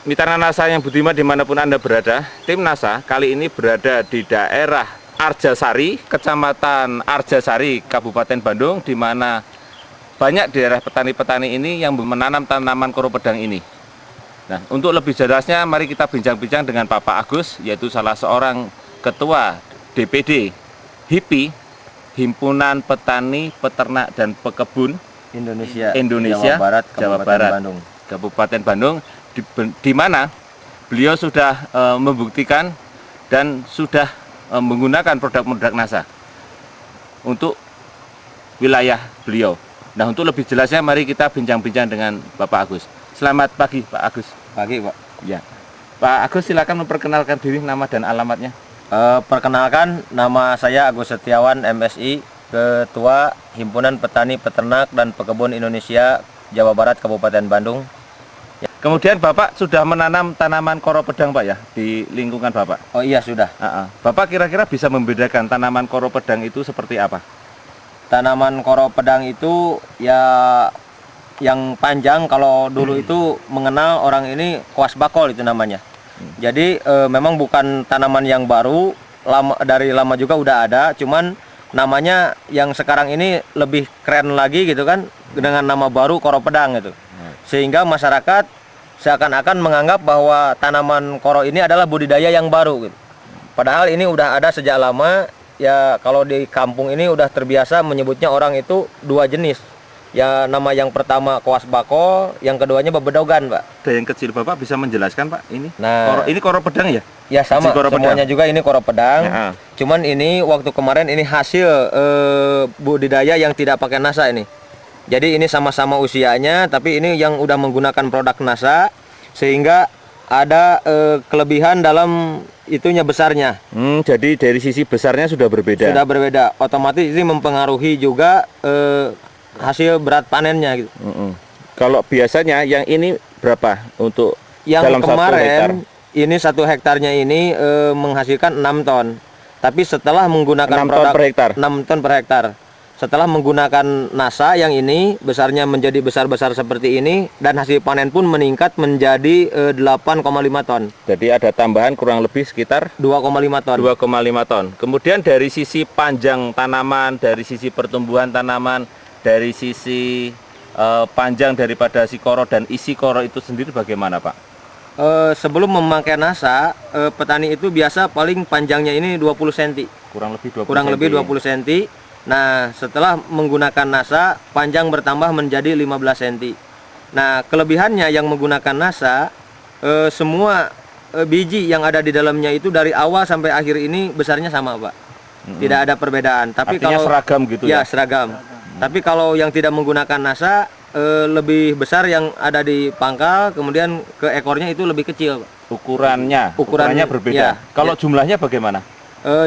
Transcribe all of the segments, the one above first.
Mitra NASA yang budiman dimanapun Anda berada, tim NASA kali ini berada di daerah Arjasari, Kecamatan Arjasari, Kabupaten Bandung, di mana banyak daerah petani-petani ini yang menanam tanaman koro pedang ini. Nah, untuk lebih jelasnya, mari kita bincang-bincang dengan Bapak Agus, yaitu salah seorang ketua DPD HIPI, Himpunan Petani, Peternak, dan Pekebun Indonesia Jawa Barat, Bandung. Kabupaten Bandung, di mana beliau sudah membuktikan dan sudah menggunakan produk-produk NASA untuk wilayah beliau. Nah, untuk lebih jelasnya mari kita bincang-bincang dengan Bapak Agus. Selamat pagi Pak Agus. Pagi Pak. Ya, Pak Agus, silakan memperkenalkan diri, nama dan alamatnya. Perkenalkan, nama saya Agus Setiawan, MSI, Ketua Himpunan Petani, Peternak, dan Pekebun Indonesia Jawa Barat, Kabupaten Bandung. Kemudian Bapak sudah menanam tanaman koro pedang Pak ya, di lingkungan Bapak? Oh iya, sudah. Bapak kira-kira bisa membedakan tanaman koro pedang itu seperti apa? Tanaman koro pedang itu ya yang panjang, kalau dulu itu mengenal orang ini kuas bakol itu namanya. Jadi memang bukan tanaman yang baru, dari lama juga udah ada, cuman namanya yang sekarang ini lebih keren lagi gitu kan, dengan nama baru koro pedang gitu. Sehingga masyarakat seakan-akan menganggap bahwa tanaman koro ini adalah budidaya yang baru gitu. Padahal ini udah ada sejak lama ya. Kalau di kampung ini udah terbiasa menyebutnya orang itu dua jenis. Ya, nama yang pertama kuas bako, yang keduanya bebedogan, Pak. Ada yang kecil, Bapak bisa menjelaskan Pak ini? Nah, ini koro pedang ya? Ya sama, semuanya pedang juga ini koro pedang. Ya. Cuman ini waktu kemarin ini hasil budidaya yang tidak pakai NASA ini. Jadi ini sama-sama usianya, tapi ini yang udah menggunakan produk NASA, sehingga ada kelebihan dalam itunya besarnya. Jadi dari sisi besarnya sudah berbeda. Sudah berbeda. Otomatis ini mempengaruhi juga hasil berat panennya gitu. Kalau biasanya yang ini berapa untuk yang dalam kemarin 1 hektar? Ini 1 hektarnya ini menghasilkan 6 ton. Tapi setelah menggunakan 6 ton per hektar. 6 ton per hektar. Setelah menggunakan NASA yang ini besarnya menjadi besar-besar seperti ini, dan hasil panen pun meningkat menjadi 8,5 ton. Jadi ada tambahan kurang lebih sekitar 2,5 ton. 2,5 ton. Kemudian dari sisi panjang tanaman, dari sisi pertumbuhan tanaman, dari sisi panjang daripada si koro dan isi koro itu sendiri bagaimana Pak? Sebelum memakai NASA, petani itu biasa paling panjangnya ini 20 cm. Kurang lebih 20 cm. Nah, setelah menggunakan NASA, panjang bertambah menjadi 15 cm. Nah, kelebihannya yang menggunakan NASA, semua biji yang ada di dalamnya itu dari awal sampai akhir ini besarnya sama, Pak. Tidak ada perbedaan. Tapi artinya kalau seragam gitu ya? Ya, seragam. Tapi kalau yang tidak menggunakan NASA, lebih besar yang ada di pangkal, kemudian ke ekornya itu lebih kecil, Pak. Ukurannya berbeda. Ya, kalau jumlahnya bagaimana?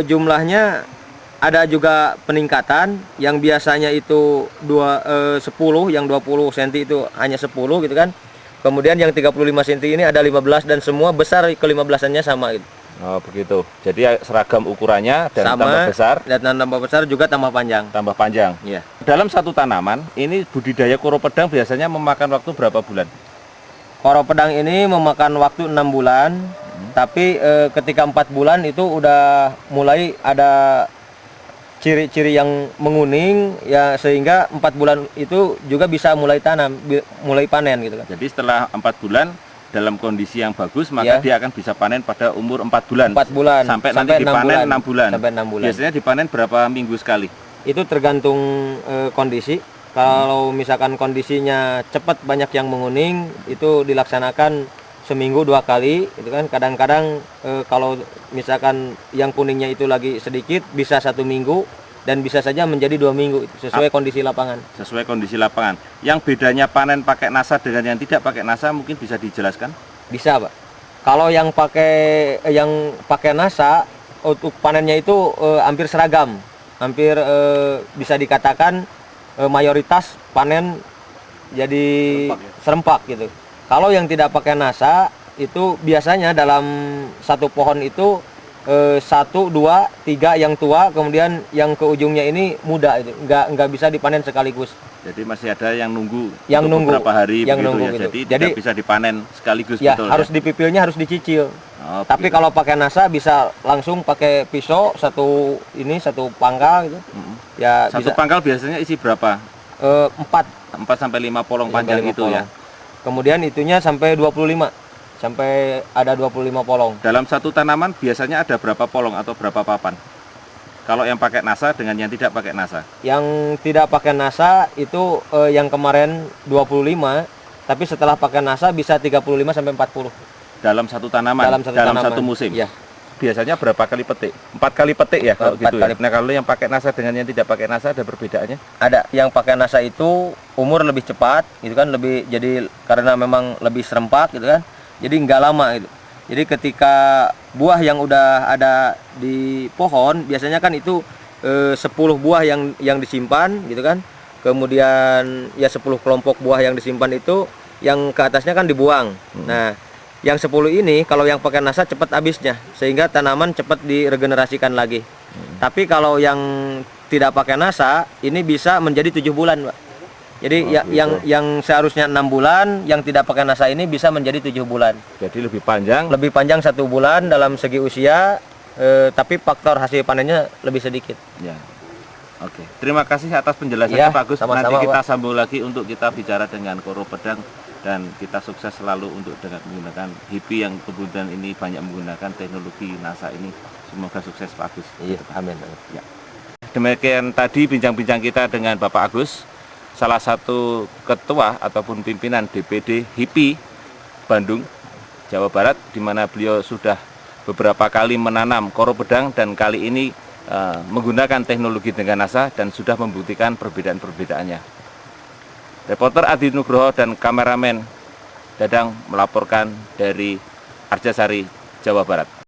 Jumlahnya ada juga peningkatan, yang biasanya itu 10, yang 20 cm itu hanya 10 gitu kan. Kemudian yang 35 cm ini ada 15, dan semua besar ke-15-annya sama gitu. Oh begitu. Jadi seragam ukurannya dan sama, tambah besar. Dan tambah besar juga tambah panjang. Tambah panjang. Iya. Dalam satu tanaman ini budidaya koro pedang biasanya memakan waktu berapa bulan? Koro pedang ini memakan waktu 6 bulan. Tapi ketika 4 bulan itu udah mulai ada ciri-ciri yang menguning ya, sehingga 4 bulan itu juga bisa mulai tanam, mulai panen gitu kan. Jadi setelah 4 bulan dalam kondisi yang bagus, maka dia akan bisa panen pada umur 4 bulan. 4 bulan sampai nanti dipanen 6 bulan. Sampai 6 bulan. Biasanya dipanen berapa minggu sekali? Itu tergantung kondisi. Kalau misalkan kondisinya cepat banyak yang menguning, itu dilaksanakan seminggu 2 kali gitu kan. Kadang-kadang kalau misalkan yang kuningnya itu lagi sedikit, bisa 1 minggu, dan bisa saja menjadi 2 minggu, sesuai kondisi lapangan. Sesuai kondisi lapangan. Yang bedanya panen pakai NASA dengan yang tidak pakai NASA mungkin bisa dijelaskan? Bisa, Pak. Kalau yang pakai NASA, untuk panennya itu hampir seragam. Hampir bisa dikatakan mayoritas panen jadi serempak gitu. Kalau yang tidak pakai NASA, itu biasanya dalam satu pohon itu 1, 2, 3 yang tua, kemudian yang ke ujungnya ini muda itu. Nggak bisa dipanen sekaligus. Jadi masih ada yang nunggu Yang untuk nunggu, beberapa hari yang begitu nunggu ya. gitu. Jadi Jadi, tidak bisa dipanen sekaligus Ya, betul harus ya. dipipilnya harus dicicil. Oh, Tapi begitu. kalau pakai nasa bisa langsung pakai pisau satu pangkal gitu. Ya Satu bisa pangkal biasanya isi berapa? 4 4 sampai 5 polong panjang sampai 5 itu ya. polong. Kemudian itunya sampai 25. Sampai ada 25 polong. Dalam satu tanaman biasanya ada berapa polong atau berapa papan? Kalau yang pakai nasa dengan yang tidak pakai nasa. Yang tidak pakai nasa itu yang kemarin 25, tapi setelah pakai nasa bisa 35 sampai 40 Dalam satu tanaman, dalam dalam tanaman. satu musim. Ya. Biasanya berapa kali petik? 4 kali petik ya kalau 4 gitu kali. ya. Nah, kalau yang pakai nasa dengan yang tidak pakai nasa ada perbedaannya? Ada yang pakai nasa itu umur lebih cepat gitu kan, lebih jadi karena memang lebih serempak gitu kan. Jadi nggak lama gitu. Jadi ketika buah yang udah ada di pohon biasanya kan itu 10 buah yang disimpan gitu kan. Kemudian ya 10 kelompok buah yang disimpan itu yang ke atasnya kan dibuang. Nah, yang 10 ini kalau yang pakai nasa cepat habisnya sehingga tanaman cepat diregenerasikan lagi. Tapi kalau yang tidak pakai nasa ini bisa menjadi 7 bulan, Pak. Jadi yang seharusnya 6 bulan, yang tidak pakai nasa ini bisa menjadi 7 bulan. Jadi lebih panjang. Lebih panjang 1 bulan dalam segi usia, tapi faktor hasil panennya lebih sedikit. Ya. Oke. Terima kasih atas penjelasannya Ya, Pak Agus. sama-sama, Nanti kita Pak. sambung lagi untuk kita bicara dengan koro pedang dan kita sukses selalu untuk dengan menggunakan HIPI yang kemudian ini banyak menggunakan teknologi NASA ini. Semoga sukses Pak Agus. Iya, amin. Ya. Demikian tadi bincang-bincang kita dengan Bapak Agus, salah satu ketua ataupun pimpinan DPD HIPI Bandung, Jawa Barat, di mana beliau sudah beberapa kali menanam koro pedang dan kali ini menggunakan teknologi dengan NASA dan sudah membuktikan perbedaan-perbedaannya. Reporter Adi Nugroho dan kameramen Dadang melaporkan dari Arjasari, Jawa Barat.